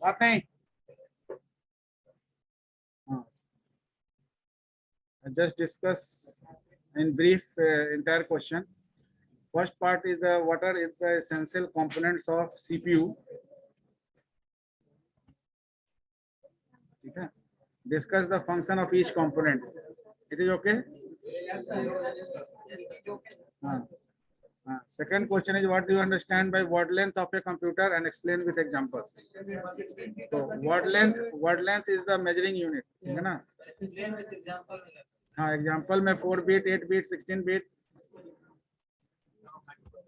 बात नहीं, just discuss in brief entire question. First part is the what are the essential components of CPU. Okay. Discuss the function of each component. It is okay? Second question is what do you understand by word length of a computer and explain with examples. So word length is the measuring unit, है ना? हाँ, example में 4 bit, 8 bit, 16 bit.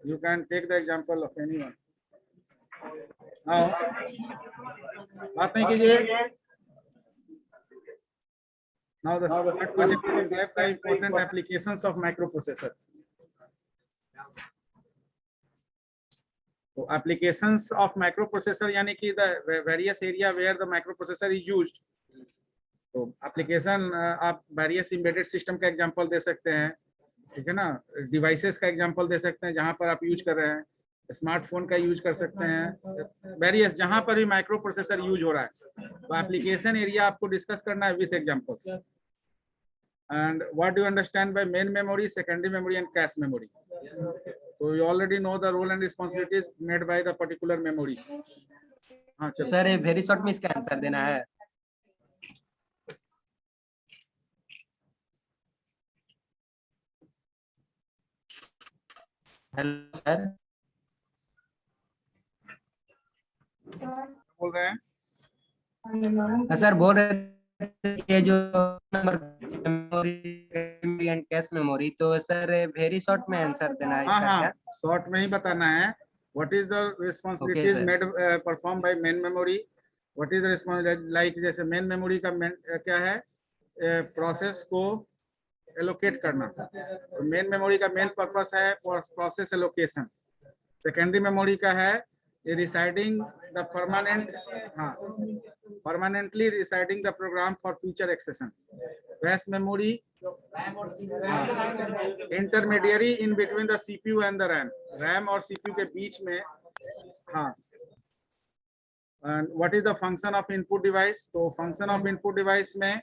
You can take the example of anyone. Now, बात नहीं कीजिए. Now the third question is the important applications of microprocessor. So applications of microprocessor यानी कि the various area where the microprocessor is used. तो application आप various embedded system का example दे सकते हैं, ठीक है ना? Devices का example दे सकते हैं जहाँ पर आप यूज कर रहे हैं, स्मार्टफोन का यूज कर सकते हैं, वेरियस जहां पर भी माइक्रो प्रोसेसर यूज हो रहा है तो एप्लीकेशन एरिया आपको डिस्कस करना है with examples. And what do you understand by main memory, secondary memory and cache memory. So you already know the role and responsibilities made by the particular memory. हाँ चलो sir ये very short में इसका answer देना है. Hello sir. बोल रहे हैं. सर बोल रहे थे ये जो number memory and cache memory, तो सर वेरी शॉर्ट में आंसर देना है इसका क्या? शॉर्ट में ही बताना है. What is the responsibilities made perform by main memory. What is the responsibility like जैसे मेन मेमोरी का क्या है, प्रोसेस को एलोकेट करना. तो मेन मेमोरी का मेन पर्पस है प्रोसेस एलोकेशन. सेकेंडरी मेमोरी का है रिसाइडिंग द परमानेंट, हाँ permanently residing the program for future accession. Cache memory intermediary in between the CPU and the RAM. RAM और CPU के बीच में. हाँ. What is the function of input device. तो function of input device में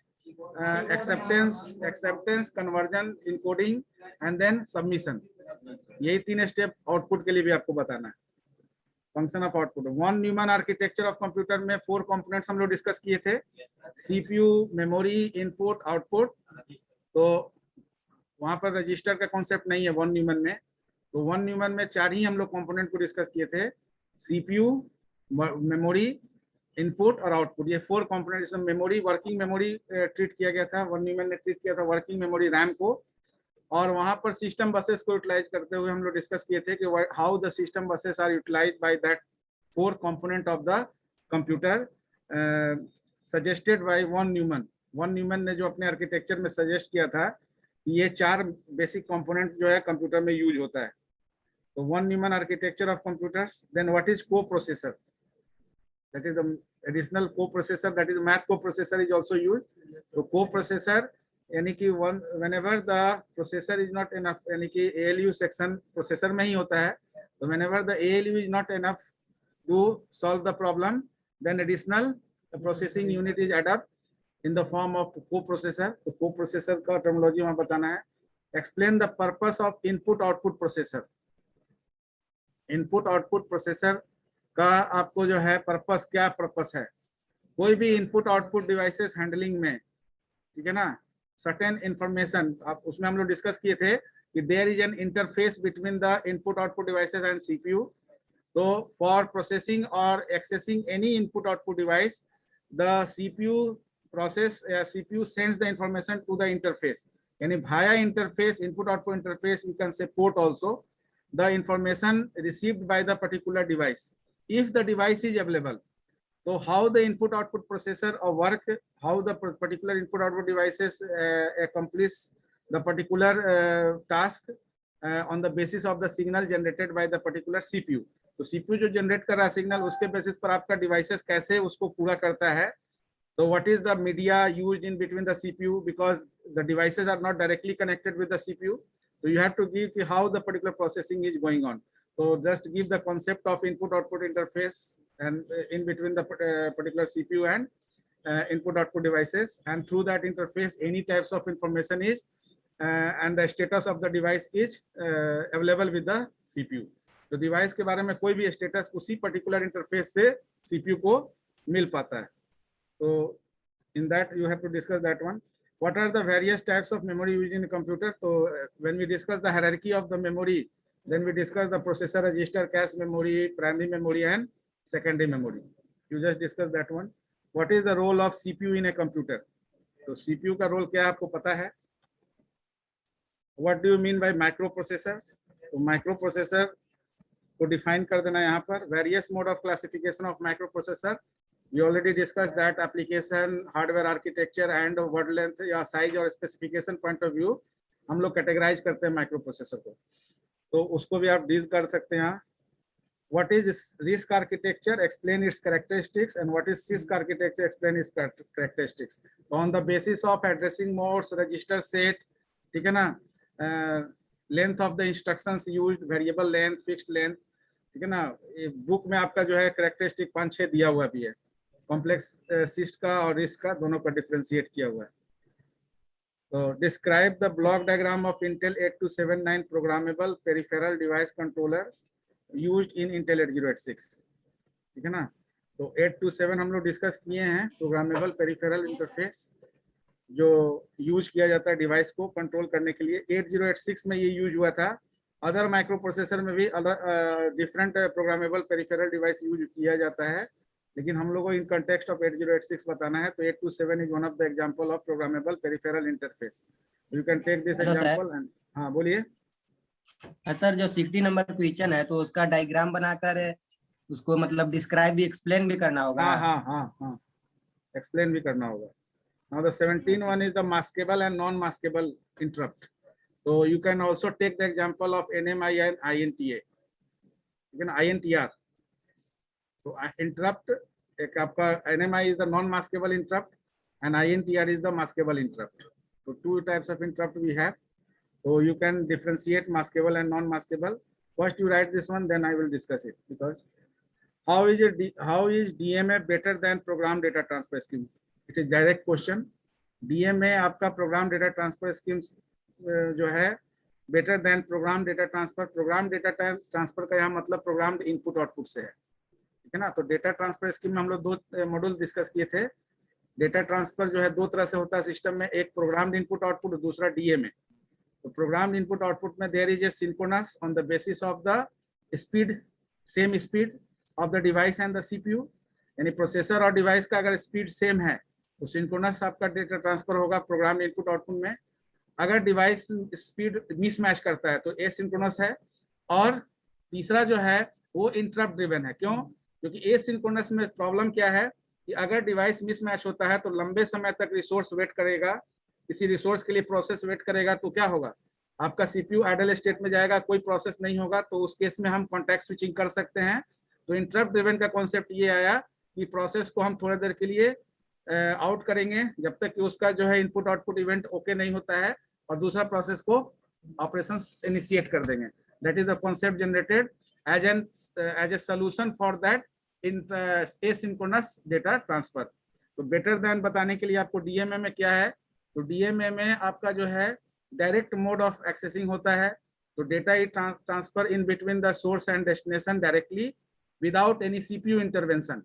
acceptance, conversion, encoding and then submission. यही 3 step output के लिए भी आपको बताना है. Function of output. Von Neumann architecture of computer में 4 कंपोनेंट्स हम लोग डिस्कस किए थे, सीपीयू, मेमोरी, इनपुट, आउटपुट. तो वहां पर रजिस्टर का कॉन्सेप्ट नहीं है वन न्यूमन में. तो वन न्यूमन में 4 ही हम लोग कंपोनेंट को डिस्कस किए थे, सीपीयू, मेमोरी, इनपुट और आउटपुट. ये 4 कंपोनेंट. इसमें मेमोरी, वर्किंग मेमोरी ट्रीट किया गया था. वन न्यूमन ने ट्रीट किया था वर्किंग मेमोरी रैम को. और वहां पर सिस्टम बसेस को यूटिलाइज करते हुए हम लोग डिस्कस किए थे कि how the system buses are utilized by that 4 component of the computer suggested by von Neumann. Von Neumann ने जो अपने आर्किटेक्चर में सजेस्ट किया था ये 4 बेसिक कंपोनेंट जो है कंप्यूटर में यूज होता है. तो von Neumann architecture of computers. Then what is co processor. That is the additional co processor, that is math co processor is also use. तो को प्रोसेसर यानी कि whenever the processor is not enough, यानी कि ALU section processor में ही होता है. तो whenever the ALU is not enough to solve the problem, then additional processing unit is added up in the form of co-processor. तो co-processor का terminology वहाँ बताना है. Explain the purpose of input output processor. Input output processor का आपको जो है purpose, क्या पर्पस है. कोई भी इनपुट आउटपुट डिवाइसेस हैंडलिंग में, ठीक है ना, सर्टेन इंफॉर्मेशन आप उसमें हम लोग डिस्कस किए थे कि there is an interface between the input output devices and CPU. तो फॉर प्रोसेसिंग और accessing any input output device the CPU process CPU sends the information to the interface. यानी भाया interface, input output interface, you can say port also, the information received by the particular device if the device is available. So how the input output processor or work, how the particular input output devices accomplish the particular task on the basis of the signal generated by the particular CPU. तो CPU जो generate कर रहा है signal, उसके basis पर आपका devices कैसे उसको पूरा करता है. So what is the media used in between the CPU, because the devices are not directly connected with the CPU. So you have to give how the particular processing is going on. तो So just give the concept of input-output interface and in between the particular CPU and input-output devices, and through that interface, any types of information is and the status of the device is available with the CPU. तो device के बारे में कोई भी status उसी particular interface से CPU को मिल पाता है. तो in that you have to discuss that one. What are the various types of memory used in a computer? So when we discuss the hierarchy of the memory, then we discuss the processor, register, cache memory, primary memory, and secondary memory. You just discuss that one. What is the role of CPU in a computer? तो CPU का role क्या है आपको पता है? What do you mean by microprocessor? तो microprocessor को define कर देना यहाँ पर. Various mode of classification of microprocessor. We already discussed that application, hardware architecture and word length या size और specification point of view हम लोग categorize करते हैं microprocessor को. तो उसको भी आप डील कर सकते हैं. What is RISC architecture? Explain its characteristics. And what is CISC architecture? Explain its characteristics. On the basis of addressing modes, register set, ठीक है ना, length of the instructions used, variable length, fixed length, ठीक है ना. Book में आपका जो है characteristic 5-6 दिया हुआ भी है. Complex CISC का और RISC का दोनों का differentiate किया हुआ है. So describe the block diagram of Intel 8279 programmable peripheral device controller used in Intel 8086. ठीक है ना. तो 827 हम लोग डिस्कस किए हैं. प्रोग्रामेबल पेरिफेरल इंटरफेस जो यूज किया जाता है डिवाइस को कंट्रोल करने के लिए. 8086 में ये यूज हुआ था. अदर माइक्रो प्रोसेसर में भी different programmable peripheral device use किया जाता है, लेकिन हम लोगों को इन कंटेक्स्ट ऑफ 8086 बताना है. तो 827 is one of the example of programmable peripheral interface. You can take this example and हाँ बोलिए. सर जो 60 नंबर क्वेश्चन है तो उसका डायग्राम बनाकर उसको मतलब डिस्क्राइब भी एक्सप्लेन भी करना होगा. हाँ एक्सप्लेन भी करना होगा. Now the 17 one is the maskable and non-maskable interrupt. So you can also take the example of NMI and INTA. You can INTR. So interrupt एक आपका NMI is the non-maskable interrupt and INTR is the maskable interrupt. So two types of interrupt we have. So you can differentiate maskable and non-maskable. First you write this one, then I will discuss it. Because how is DMA better than program data transfer scheme? It is direct question. DMA आपका program data transfer schemes जो है better than program data transfer. Program data transfer का यहाँ मतलब programmed input output से है, ठीक है ना. तो data transfer scheme में हम लोग दो मॉड्यूल डिस्कस किए थे. डेटा ट्रांसफर जो है दो तरह से होता है सिस्टम में. एक प्रोग्राम्ड इनपुट आउटपुट, दूसरा डीएमए. तो प्रोग्राम्ड इनपुट आउटपुट में there is a synchronous on the basis of the speed, same speed of the device and the CPU. यानी प्रोसेसर और डिवाइस का अगर स्पीड सेम है तो सिंक्रोनस आपका डेटा ट्रांसफर होगा प्रोग्राम इनपुट आउटपुट में. अगर डिवाइस स्पीड मिसमैच करता है तो एसिंक्रोनस है. और तीसरा जो है वो इंटरप्ट ड्रिवन है. क्यों? क्योंकि एसिंक्रोनस में प्रॉब्लम क्या है कि अगर डिवाइस मिसमैच होता है तो लंबे समय तक रिसोर्स वेट करेगा, किसी रिसोर्स के लिए प्रोसेस वेट करेगा. तो क्या होगा, आपका सीपीयू आइडल स्टेट में जाएगा, कोई प्रोसेस नहीं होगा. तो उस केस में हम कॉन्टेक्स्ट स्विचिंग कर सकते हैं. तो इंटरप्ट ड्रिवन का कॉन्सेप्ट ये आया कि प्रोसेस को हम थोड़ी देर के लिए आउट करेंगे जब तक कि उसका जो है इनपुट आउटपुट इवेंट ओके नहीं होता है, और दूसरा प्रोसेस को ऑपरेशंस इनिशिएट कर देंगे. That is the concept generated as a solution for that in asynchronous data transfer. तो बेटर देन बताने के लिए आपको डीएमए में क्या है. तो डीएमए में आपका जो है डायरेक्ट मोड ऑफ एक्सेसिंग होता है. तो data is transfer in between the source and destination directly without any CPU intervention.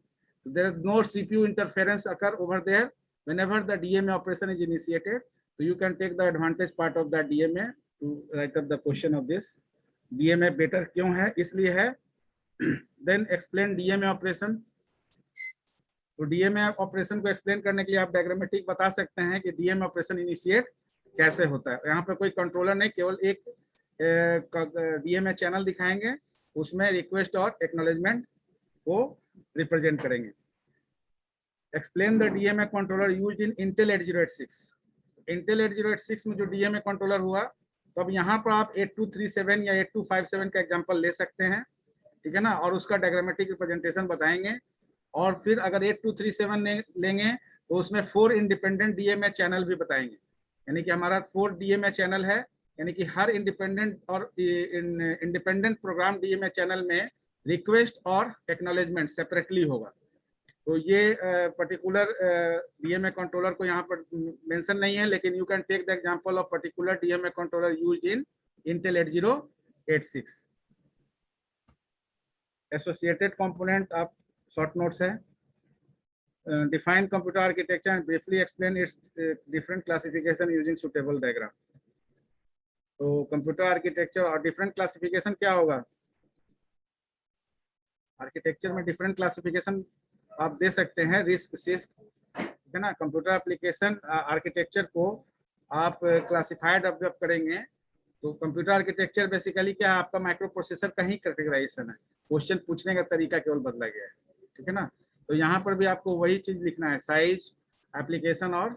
So there is no CPU interference occur over there whenever the DMA operation is initiated. So you can take the advantage part of that DMA to write up the question of this. DMA better क्यों है? इसलिए है. Then explain DMA operation. तो DMA operation को explain करने के लिए आप डायग्रामेटिक बता सकते हैं कि DMA ऑपरेशन इनिशिएट कैसे होता है. यहाँ पे कोई कंट्रोलर नहीं, केवल एक DMA चैनल दिखाएंगे, उसमें रिक्वेस्ट और एक्नॉलेजमेंट को रिप्रेजेंट करेंगे. Explain the DMA controller used in Intel 8086. Intel 8086 में जो डीएमए कंट्रोलर हुआ, तो अब यहाँ पर आप 8237 या 8257 का एग्जांपल ले सकते हैं, ठीक है ना. और उसका डायग्रामेटिक रिप्रेजेंटेशन बताएंगे. और फिर अगर 8237 लेंगे तो उसमें 4 इंडिपेंडेंट डीएमए चैनल भी बताएंगे. यानी कि हमारा 4 डीएमए चैनल है यानी कि हर इंडिपेंडेंट और इंडिपेंडेंट प्रोग्राम डीएमए चैनल में रिक्वेस्ट और एक्नॉलेजमेंट सेपरेटली होगा। तो ये पर्टिकुलर डीएमए कंट्रोलर को यहाँ पर मेंशन नहीं है, लेकिन you can take the example of particular DMA controller used in Intel 8086। Associated component आप शॉर्ट नोट्स है। Define computer architecture and briefly explain its different classification using suitable diagram. तो computer architecture और different classification क्या होगा? Architecture में different classification आप दे सकते हैं, रिस्क सिस्क, ठीक है ना। कंप्यूटर एप्लीकेशन आर्किटेक्चर को आप क्लासिफाइड ऑब्जर्व करेंगे तो कंप्यूटर आर्किटेक्चर बेसिकली क्या है, आपका माइक्रो प्रोसेसर का ही कैटेगराइजेशन है। क्वेश्चन पूछने का तरीका केवल बदला गया है, ठीक है ना। तो यहाँ पर भी आपको वही चीज लिखना है, साइज, एप्लीकेशन और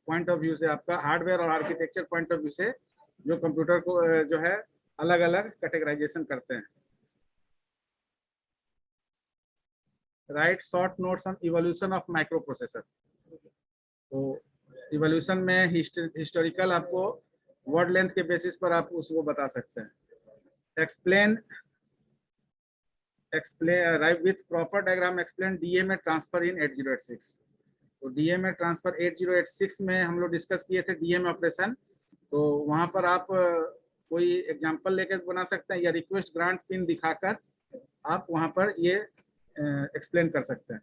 पॉइंट ऑफ व्यू से, आपका हार्डवेयर और आर्किटेक्चर पॉइंट ऑफ व्यू से जो कंप्यूटर को जो है अलग अलग कैटेगराइजेशन करते हैं। Right short notes on evolution of micro processor. तो इवोल्यूशन में हिस्टोरिकल आपको वर्ड लेंथ के बेसिस पर आप उसको बता सकते हैं। Explain right with proper diagram explain DMA transfer इन 8086। तो डीएमए ट्रांसफर 8086 में हम लोग डिस्कस किए थे डीएमए ऑपरेशन। तो वहां पर आप कोई एग्जांपल लेकर बना सकते हैं या रिक्वेस्ट ग्रांट पिन दिखाकर आप वहां पर ये एक्सप्लेन कर सकते हैं।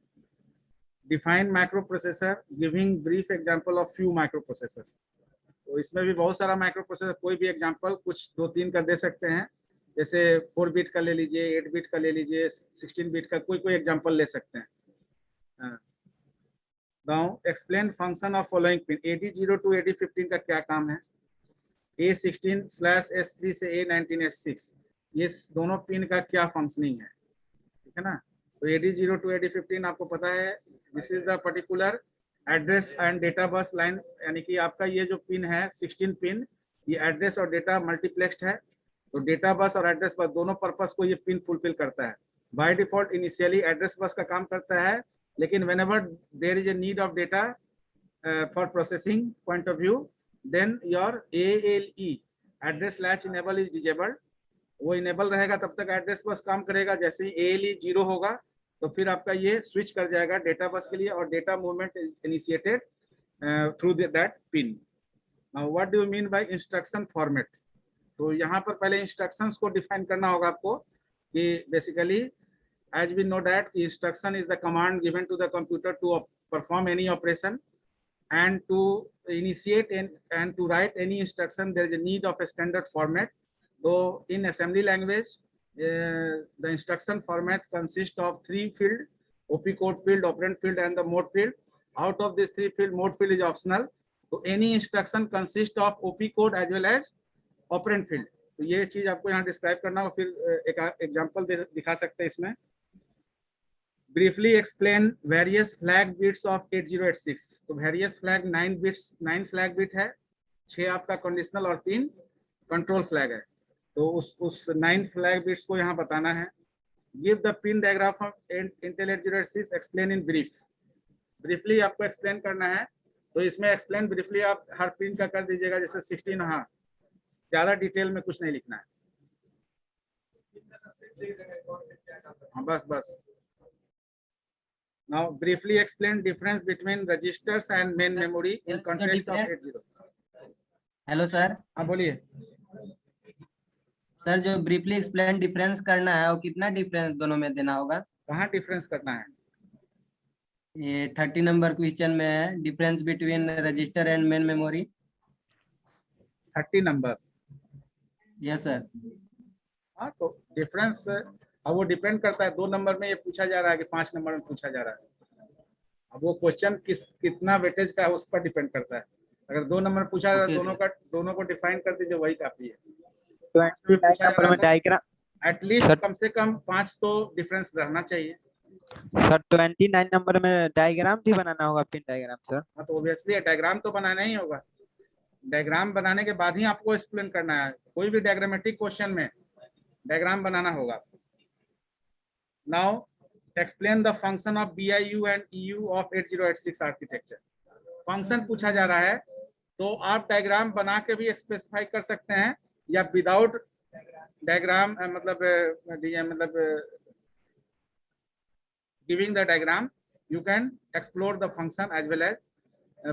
Define micro processor giving brief example of few micro processors. तो इसमें भी बहुत सारा माइक्रो प्रोसेसर, कोई भी एग्जांपल कुछ 2-3 का दे सकते हैं, जैसे 4 बिट का ले लीजिए, 8 बिट का ले लीजिए, 16 बिट का, कोई एग्जांपल ले सकते हैं। Now explain function of following pin. AD0 to AD15 का क्या काम है? A16/S3 से A19S6, ये दोनों पिन का क्या फंक्शनिंग है, ठीक है ना। तो AD0 टू AD15 आपको पता है, this is the particular address and data bus line, यानी कि आपका ये जो पिन है 16 पिन, ये एड्रेस और डेटा मल्टीप्लेक्स्ड है। तो डेटा बस और एड्रेस बस दोनों पर्पस को ये पिन फुलफिल करता है। By default initially address bus का काम करता है, लेकिन whenever there is a need of data for processing point of view, then your ALE address latch enable is disabled. वो इनेबल रहेगा तब तक एड्रेस बस काम करेगा। जैसे ही ALE 0 होगा तो फिर आपका ये स्विच कर जाएगा डेटा बस के लिए और data movement initiated through that pin. Now what do you mean by instruction format? तो यहाँ पर पहले इंस्ट्रक्शंस को डिफाइन करना होगा आपको कि basically as we know that instruction is the command given to the computer to perform any operation and to initiate and to write any instruction there is a need of a standard format. Though in assembly language the instruction format consists of 3 field: opcode field, operand field and the mode field. Out of these 3 field, mode field is optional. So any instruction consists of opcode as well as operand field. तो ये चीज आपको यहाँ describe करना हो, फिर एक example दिखा सकते हैं इसमें। Briefly explain various flag bits of 8086. तो various flag 9 bits, 9 flag bit है, 6 आपका conditional और 3 control flag है। तो उस 9 flag bits को यहाँ बताना है। Give the pin diagram of Intel 8086, explain in brief. Briefly आपको explain करना है, तो इसमें explain briefly आप हर pin का कर दीजिएगा, जैसे 16, हाँ, ज्यादा डिटेल में कुछ नहीं लिखना है। हाँ बस। Now briefly explain difference between registers and main memory in context of 80. Hello sir. हाँ बोलिए सर, जो ब्रीफली एक्सप्लेन डिफरेंस करना है वो कितना डिफरेंस दोनों में देना होगा? कहाँ डिफरेंस करना है? ये 30 नंबर क्वेश्चन में है, difference between register and main memory. 30 number? Yes sir. हाँ, तो डिफरेंस अब वो डिपेंड करता है, 2 नंबर में ये पूछा जा रहा है कि 5 नंबर में पूछा जा रहा है। अब वो क्वेश्चन कितना वेटेज का है उस पर डिपेंड करता है। अगर 2 नंबर पूछा जा रहा है, दोनों को डिफाइन कर दीजिए, वही काफी है। 29 नंबर में डायग्राम एटलीस्ट कम से कम 5 तो डिफरेंस रहना चाहिए सर। 29 नंबर में डायग्राम भी बनाना होगा, पिन डायग्राम सर। हाँ, तो ऑब्वियसली डायग्राम तो बनाना ही होगा। डायग्राम बनाने के बाद ही आपको एक्सप्लेन करना है। कोई भी डायग्रामेटिक क्वेश्चन में डायग्राम बनाना होगा। Now explain the function of BIU and EU of 8086 architecture. Function पूछा जा रहा है तो आप डायग्राम बना के भी स्पेसिफाई कर सकते हैं, या विदाउट डायग्राम मतलब giving the diagram you can explore the function as well as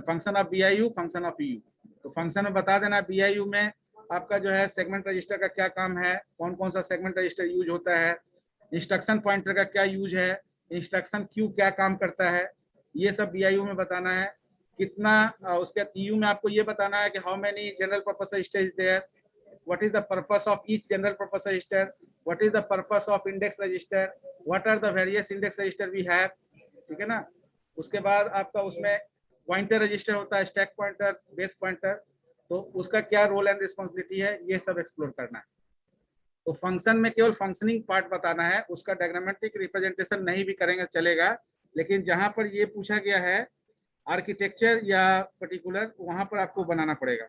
function of BIU, function of EU। तो फंक्शन में बता देना BIU में आपका जो है सेगमेंट रजिस्टर का क्या काम है, कौन कौन सा सेगमेंट रजिस्टर यूज होता है, इंस्ट्रक्शन पॉइंटर का क्या यूज है, इंस्ट्रक्शन क्यू क्या काम करता है, ये सब BIU में बताना है। कितना उसके बाद EU में आपको ये बताना है कि how many general purpose register is there, what is the purpose of each general purpose register, what is the purpose of index register, what are the various index register we have, ठीक है ना। उसके बाद आपका उसमें pointer register होता है, stack pointer, base pointer, तो उसका क्या रोल एंड रिस्पॉन्सिबिलिटी है, ये सब एक्सप्लोर करना है। तो फंक्शन में केवल फंक्शनिंग पार्ट बताना है, उसका डायग्रामेटिक रिप्रेजेंटेशन नहीं भी करेंगे चलेगा, लेकिन जहां पर ये पूछा गया है आर्किटेक्चर या पर्टिकुलर, वहां पर आपको बनाना पड़ेगा।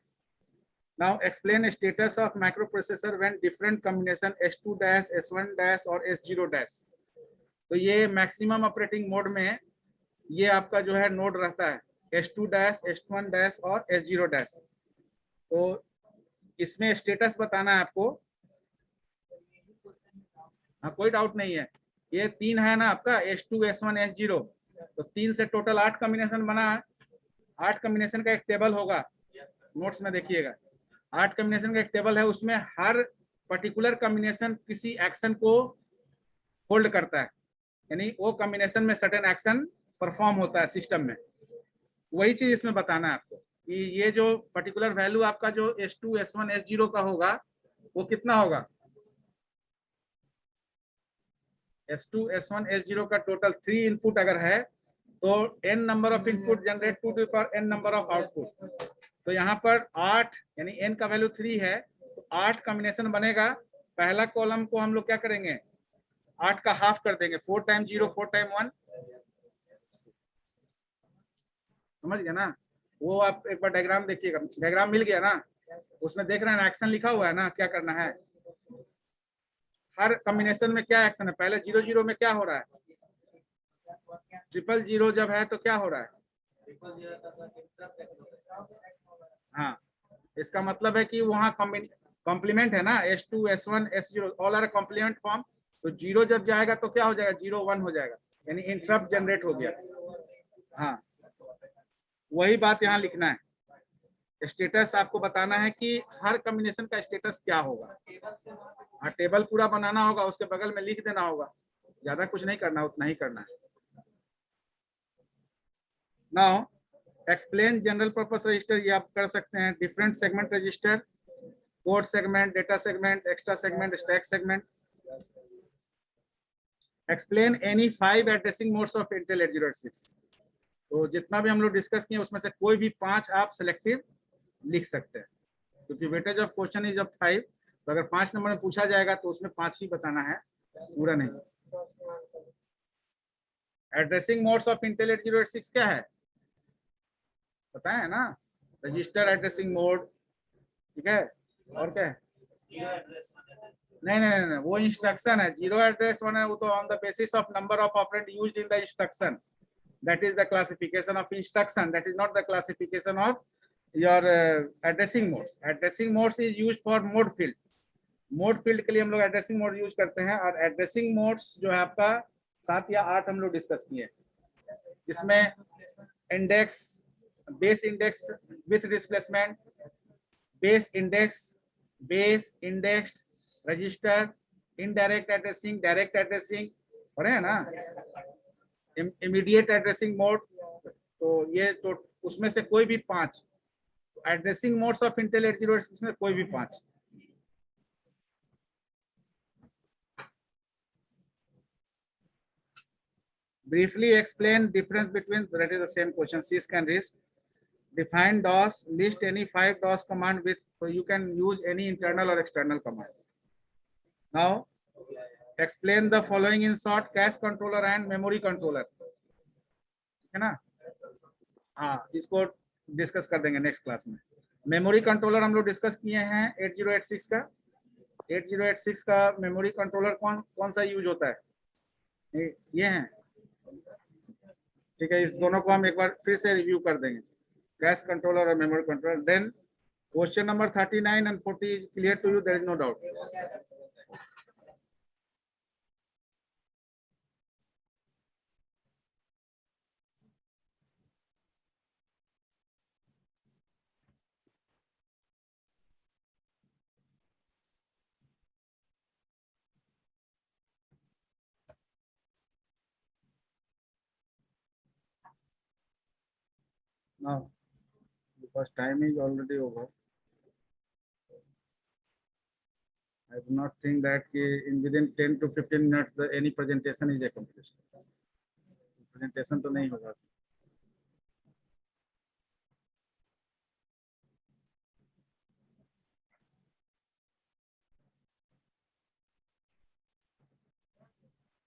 Now explain status of micro processor when different combination S2-, S1- और S0-। तो ये मैक्सिमम ऑपरेटिंग मोड में ये आपका जो है नोड रहता है S2-, S1- और S0-। तो इसमें स्टेटस बताना है आपको। हाँ, कोई डाउट नहीं है। ये 3 है ना आपका S2, S1, S0, तो 3 से टोटल 8 कॉम्बिनेशन बना है। 8 कॉम्बिनेशन का एक टेबल होगा, नोट्स में देखिएगा। 8 कॉम्बिनेशन का एक टेबल है, उसमें हर पर्टिकुलर कॉम्बिनेशन किसी एक्शन को होल्ड करता है, यानी वो कॉम्बिनेशन में सर्टेन एक्शन परफॉर्म होता है सिस्टम में। वही चीज इसमें बताना है आपको कि ये जो पर्टिकुलर वैल्यू आपका जो S2, S1, S0 का होगा वो कितना होगा। S2, S1, S0 का टोटल 3 इनपुट अगर है तो n number of input generate to the power n number of output. तो यहाँ पर 8 यानी n का वैल्यू 3 है, तो 8 कॉम्बिनेशन बनेगा। पहला कॉलम को हम लोग क्या करेंगे, 8 का हाफ कर देंगे, 4 टाइम 0, 4 टाइम 1, समझ गया ना। वो आप एक बार डायग्राम देखिएगा, डायग्राम मिल गया ना, उसमें देख रहे हैं एक्शन लिखा हुआ है ना, क्या करना है। हर कॉम्बिनेशन में क्या एक्शन है, पहले 0, 0 में क्या हो रहा है, 0, 0 जब है तो क्या हो रहा है। हाँ, इसका मतलब है कि वहाँ कॉम्प्लीमेंट है ना, S2, S1, S0 all are complement form. तो 0 जब जाएगा तो क्या हो जाएगा, 0, 1 हो जाएगा, यानी इंटरप्ट जनरेट हो गया। हाँ, वही बात यहाँ लिखना है। स्टेटस आपको बताना है कि हर कॉम्बिनेशन का स्टेटस क्या होगा। हाँ, टेबल पूरा बनाना होगा, उसके बगल में लिख देना होगा, ज्यादा कुछ नहीं करना, उतना ही करना है। Now explain general purpose register, ये आप कर सकते हैं। Different segment register, code segment, data segment, extra segment, stack segment. Explain any 5 addressing modes of Intel 8086। तो जितना भी हम लोग डिस्कस किए उसमें से कोई भी 5 आप सिलेक्टिव लिख सकते हैं, क्योंकि weightage of question is of 5। तो अगर 5 नंबर में पूछा जाएगा तो उसमें 5 ही बताना है, पूरा नहीं। एड्रेसिंग मोड्स ऑफ इंटेल 8086 क्या है पता है ना, रजिस्टर एड्रेसिंग मोड, ठीक है, और क्या है। नहीं, वो इंस्ट्रक्शन है। 0 एड्रेस 1 है, वो तो on the basis of number of operand used in the instruction, that is the classification of instruction, that is not the classification of your addressing modes. Addressing modes is used for mode field. Mode field के लिए हम लोग addressing mode use करते हैं, और addressing modes जो है आपका 7 या 8 हम लोग डिस्कस किए। इसमें index, base index with displacement, base index, base index register, indirect addressing, direct addressing, पढ़े हैं ना, इमीडिएट एड्रेसिंग मोड। तो ये तो उसमें से कोई भी 5 एड्रेसिंग मोड्स ऑफ इंटेल 8086 में कोई भी 5। Briefly explain difference between, that is the same question, syscan RISC. Define DOS, list any 5 DOS command with, so you can use any internal or external command. Now explain the following in short: cache controller and memory controller, है ना। हाँ, इसको discuss कर देंगे next class में। Memory controller हम लोग discuss किए हैं 8086 का। 8086 का मेमोरी कंट्रोलर कौन सा यूज होता है, ये हैं, ठीक है। इस दोनों को हम एक बार फिर से रिव्यू कर देंगे। cache controller or memory controller. Then question number 39 and 40 is clear to you, there is no doubt. Now, because time is already over, I do not think that in within 10 to 15 minutes any presentation is accomplished. Presentation तो नहीं होगा.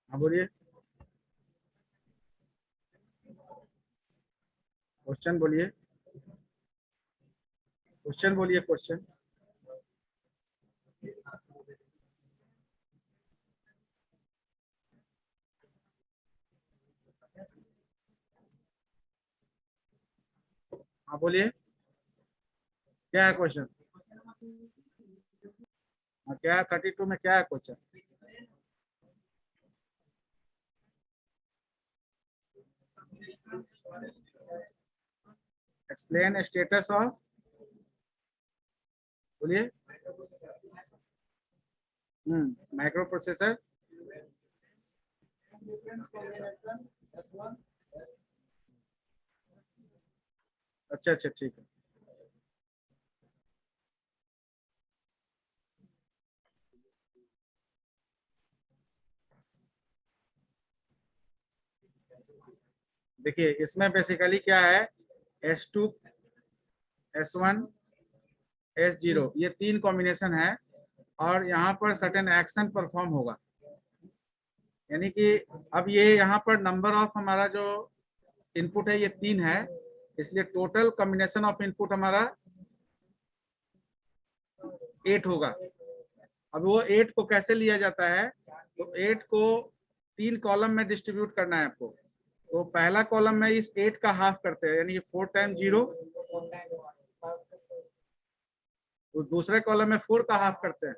हाँ बोलिए. Question बोलिए. Question बोलिए. Question. हाँ बोलिए. क्या है क्वेश्चन? हाँ क्या है 32 में क्या है क्वेश्चन? Explain status of. बोलिए. Micro processor. अच्छा अच्छा ठीक है. देखिए इसमें बेसिकली क्या है, S2 S1 S0 ये तीन कॉम्बिनेशन है और यहाँ पर सर्टेन एक्शन परफॉर्म होगा. यानी कि अब ये यहाँ पर नंबर ऑफ हमारा जो इनपुट है ये 3 है, इसलिए टोटल कॉम्बिनेशन ऑफ इनपुट हमारा 8 होगा. अब वो 8 को कैसे लिया जाता है, तो 8 को 3 कॉलम में डिस्ट्रीब्यूट करना है आपको. तो पहला कॉलम में इस 8 का हाफ करते हैं, यानी 4 टाइम 0. तो दूसरे कॉलम में 4 का हाफ करते हैं,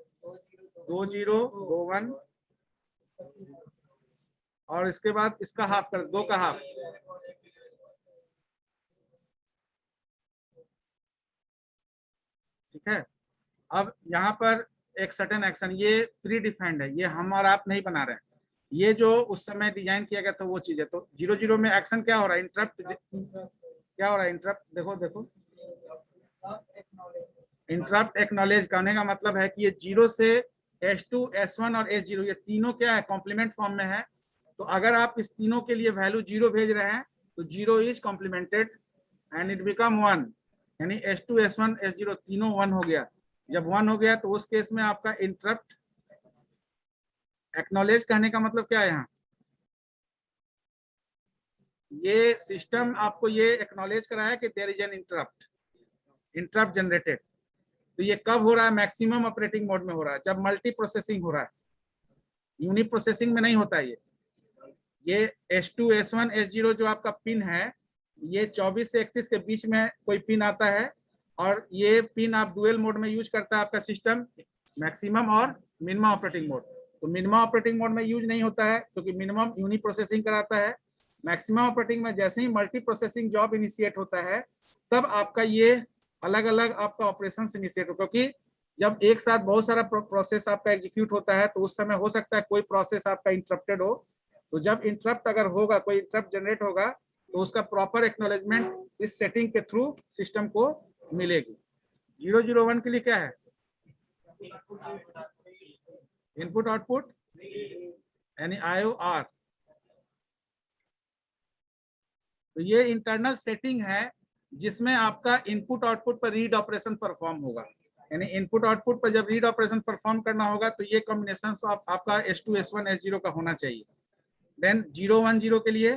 2 0 2 1, और इसके बाद इसका हाफ कर 2 का हाफ. ठीक है. अब यहाँ पर एक सर्टेन एक्शन ये प्री डिफाइंड है, ये हम और आप नहीं बना रहे हैं. ये जो उस समय डिजाइन किया गया था वो चीज है. तो 0 0 में एक्शन क्या हो रहा है, इंटरप्ट. क्या हो रहा है इंटरप्ट, देखो देखो. इंटरप्ट एक्नॉलेज करने का मतलब है कि ये 0 से S2 S1 और S0 ये तीनों क्या है, कॉम्प्लीमेंट फॉर्म में है. तो अगर आप इस तीनों के लिए वैल्यू 0 भेज रहे हैं तो 0 is complimented and it become 1, यानी S2 S1 S0 तीनों 1 हो गया. जब 1 हो गया तो उस केस में आपका इंटरप्ट एक्नॉलेज करने का मतलब क्या है, यहाँ ये सिस्टम आपको ये एक्नॉलेज करा है कि there is an interrupt generated. तो ये कब हो रहा है, मैक्सिमम ऑपरेटिंग मोड में हो रहा है, जब मल्टी प्रोसेसिंग हो रहा है. यूनि प्रोसेसिंग में नहीं होता है. ये S2 S1 S0 जो आपका पिन है, ये 24 से 31 के बीच में कोई पिन आता है, और ये पिन आप डुअल मोड में यूज करता है आपका सिस्टम, मैक्सिमम और मिनिमम ऑपरेटिंग मोड. तो मिनिमम ऑपरेटिंग मोड में यूज नहीं होता है क्योंकि मिनिमम यूनि प्रोसेसिंग कराता है. मैक्सिमम ऑपरेटिंग में जैसे ही मल्टी प्रोसेसिंग जॉब इनिशिएट होता है तब आपका ये अलग अलग आपका ऑपरेशन इनिशिएट हो, क्योंकि जब एक साथ बहुत सारा प्रोसेस आपका एग्जीक्यूट होता है तो उस समय हो सकता है कोई प्रोसेस आपका इंटरप्टेड हो. तो जब इंटरप्ट अगर होगा, कोई इंटरप्ट जनरेट होगा, तो उसका प्रॉपर एक्नॉलेजमेंट इस सेटिंग के थ्रू सिस्टम को मिलेगी. 001 के लिए क्या है, इनपुट आउटपुट यानी IOR. तो ये इंटरनल सेटिंग है जिसमें आपका इनपुट आउटपुट पर रीड ऑपरेशन परफॉर्म होगा. यानी इनपुट आउटपुट पर जब रीड ऑपरेशन परफॉर्म करना होगा तो ये कॉम्बिनेशन आपका S2 S1 S0 का होना चाहिए. देन 010 के लिए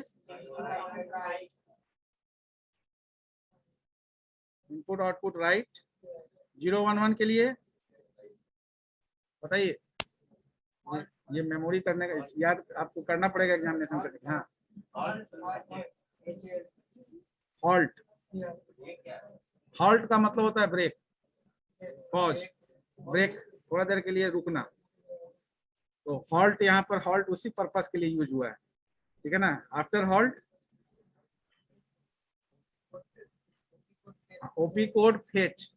इनपुट आउटपुट राइट. 011 के लिए बताइए. ये मेमोरी करने का याद आपको करना पड़ेगा एग्जामिनेशन करके. हाँ हॉल्ट. हॉल्ट का मतलब होता है ब्रेक, पॉज, ब्रेक, थोड़ा देर के लिए रुकना। तो हॉल्ट, यहाँ पर हॉल्ट उसी पर्पस के लिए यूज हुआ है, ठीक है ना। After halt OP code fetch.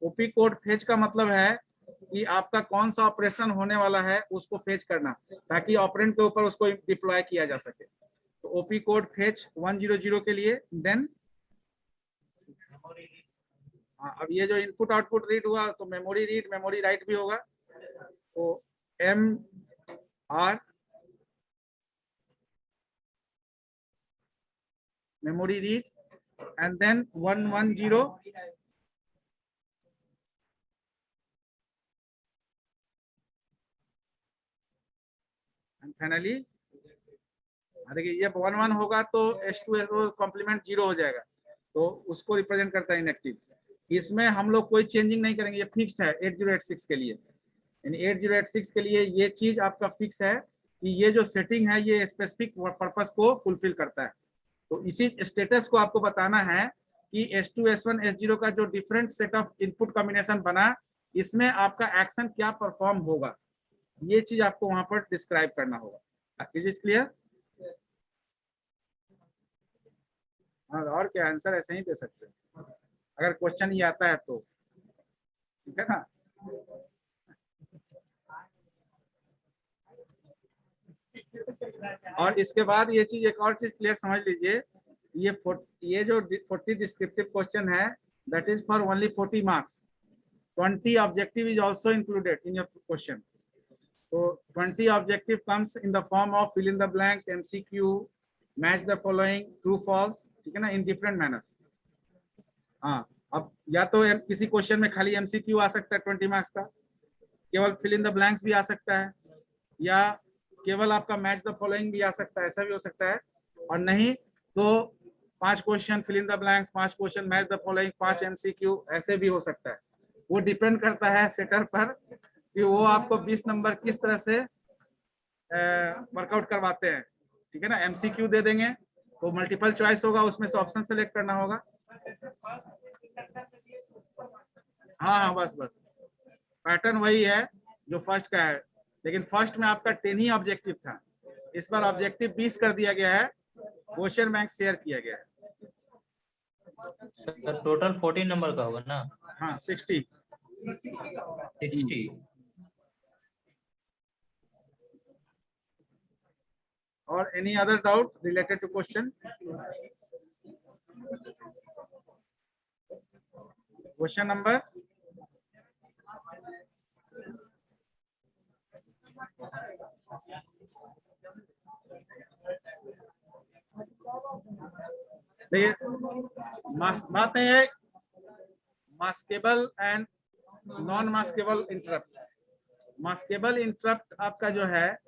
OP code fetch का मतलब है कि आपका कौन सा ऑपरेशन होने वाला है उसको फेच करना, ताकि ऑपरेंड के ऊपर उसको डिप्लॉय किया जा सके। तो ओपी कोड फेच 100 के लिए। देन अब ये जो इनपुट आउटपुट रीड हुआ तो मेमोरी रीड मेमोरी राइट भी होगा। तो M R memory read and then 110 and finally देखिए ये 1 होगा तो H2SO कॉम्प्लीमेंट 0 हो जाएगा, तो उसको रिप्रेजेंट करता है इनएक्टिव। इसमें हम लोग कोई चेंजिंग नहीं करेंगे, ये फिक्स्ड है 8086 के लिए। यानी 8086 के लिए ये चीज आपका फिक्स है कि ये जो सेटिंग है ये स्पेसिफिक पर्पस को फुलफिल करता है। तो इसी स्टेटस को आपको बताना है कि S2 S1 S0 का जो different set of input combination बना, इसमें आपका एक्शन क्या परफॉर्म होगा, ये चीज आपको वहां पर डिस्क्राइब करना होगा। Is it clear? और क्या आंसर ऐसे ही दे सकते हैं अगर क्वेश्चन ये आता है तो, ठीक है ना। और इसके बाद ये चीज, एक और चीज क्लियर समझ लीजिए, ये जो 40 डिस्क्रिप्टिव क्वेश्चन है that is for only 40 marks. 20 objective is also included in your question. तो 20 objective comes in the form of fill in the blanks, MCQ, match the following, true false, ठीक है ना, in different manner. हाँ, अब या तो किसी question में खाली एमसीक्यू आ सकता है 20 मार्क्स का, केवल फिल इन द ब्लैंक्स भी आ सकता है, या केवल आपका मैच द फॉलोइंग भी आ सकता है, ऐसा भी हो सकता है। और नहीं तो 5 question fill in the blanks, 5 question match the following, 5 MCQ, ऐसे भी हो सकता है। वो डिपेंड करता है सेटर पर कि वो आपको 20 नंबर किस तरह से वर्कआउट करवाते हैं, ठीक है ना। एमसीक्यू दे देंगे तो मल्टीपल चॉइस होगा, उसमें से ऑप्शन सेलेक्ट करना होगा। हाँ हाँ, बस बस पैटर्न वही है जो फर्स्ट का है, लेकिन फर्स्ट में आपका 10 ही ऑब्जेक्टिव था, इस बार ऑब्जेक्टिव 20 कर दिया गया है, क्वेश्चन बैंक शेयर किया गया है। सर टोटल 14 नंबर का होगा ना? हाँ 60। और any other doubt related to question? Question number देखिए, बात नहीं है maskable and non maskable interrupt. Maskable interrupt आपका जो है,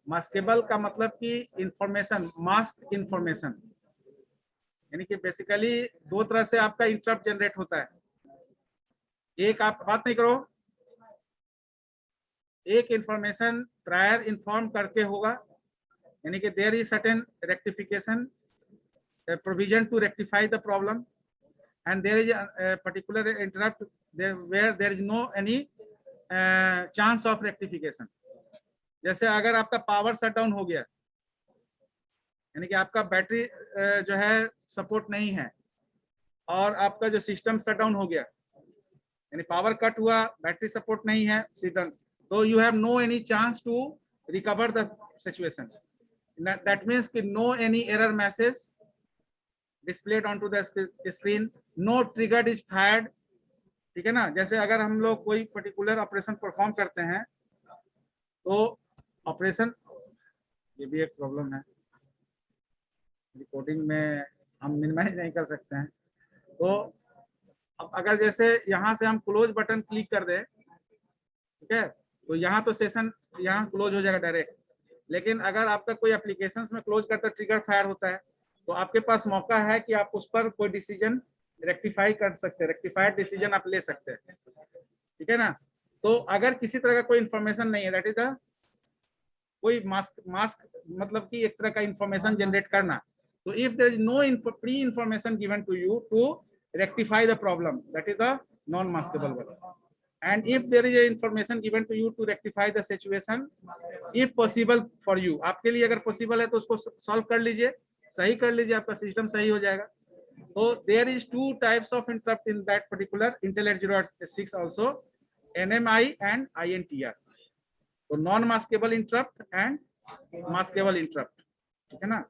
मास्केबल का मतलब कि इंफॉर्मेशन, मास्क इंफॉर्मेशन, यानी कि बेसिकली 2 तरह से आपका इंटरप्ट जनरेट होता है। एक, आप बात नहीं करो, एक इंफॉर्मेशन प्रायर इन्फॉर्म करके होगा, यानी कि there is certain rectification provision to rectify the problem, and there is a particular interrupt there where there is no any chance of rectification। जैसे अगर आपका पावर शट डाउन हो गया, यानी कि आपका बैटरी जो है सपोर्ट नहीं है, और आपका जो सिस्टम शट डाउन हो गया, यानी पावर कट हुआ, बैटरी सपोर्ट नहीं है सिस्टम, तो you have no any chance to recover the situation. That means कि no any error message displayed onto the screen, no trigger is fired, ठीक है ना। जैसे अगर हम लोग कोई पर्टिकुलर ऑपरेशन परफॉर्म करते हैं तो ऑपरेशन, ये भी एक प्रॉब्लम है, रिकॉर्डिंग में हम मिनिमाइज नहीं कर सकते हैं। तो अब अगर जैसे यहाँ से हम क्लोज बटन क्लिक कर दें, ठीक है, तो यहाँ तो सेशन यहाँ क्लोज हो जाएगा डायरेक्ट, लेकिन अगर आपका कोई एप्लीकेशंस में क्लोज करता ट्रिगर फायर होता है, तो आपके पास मौका है कि आप उस पर कोई डिसीजन रेक्टिफाई कर सकते हैं, रेक्टिफाइड डिसीजन आप ले सकते हैं, ठीक है ना। तो अगर किसी तरह का कोई इंफॉर्मेशन नहीं है, दैट इज द कोई मास्क मतलब कि एक तरह का इंफॉर्मेशन जनरेट करना, So if there is no pre-information given to you to rectify the problem, that is the non-maskable one. And if there is a information given to you to rectify the situation, if possible for you, आपके लिए अगर possible है तो उसको solve कर लीजिए, सही कर लीजिए, आपका system सही हो जाएगा. So there is two types of interrupt in that particular Intel 806 also, NMI and INTR. So non-maskable interrupt and maskable interrupt. ठीक है ना?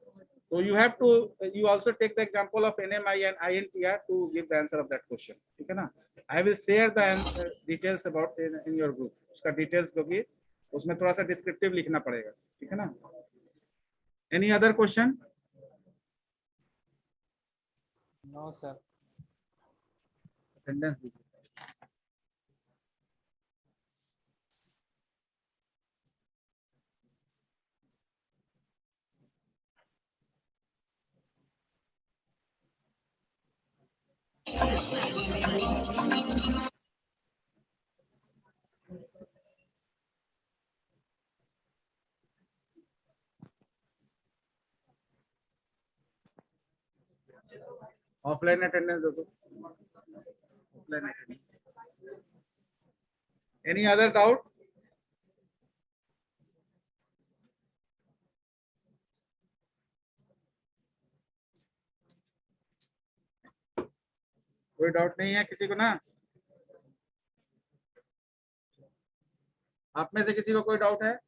So you have to, you also take the example of NMI and INTR to give the answer of that question. ठीक है ना? I will share the details about in your group. उसका details क्योंकि उसमें थोड़ा सा descriptive लिखना पड़ेगा. ठीक है ना? Any other question? No sir. Attendance दीजिए. Offline attendance दो तो. Offline attendance. Any other doubt? कोई डाउट नहीं है किसी को ना? आप में से किसी को कोई डाउट है?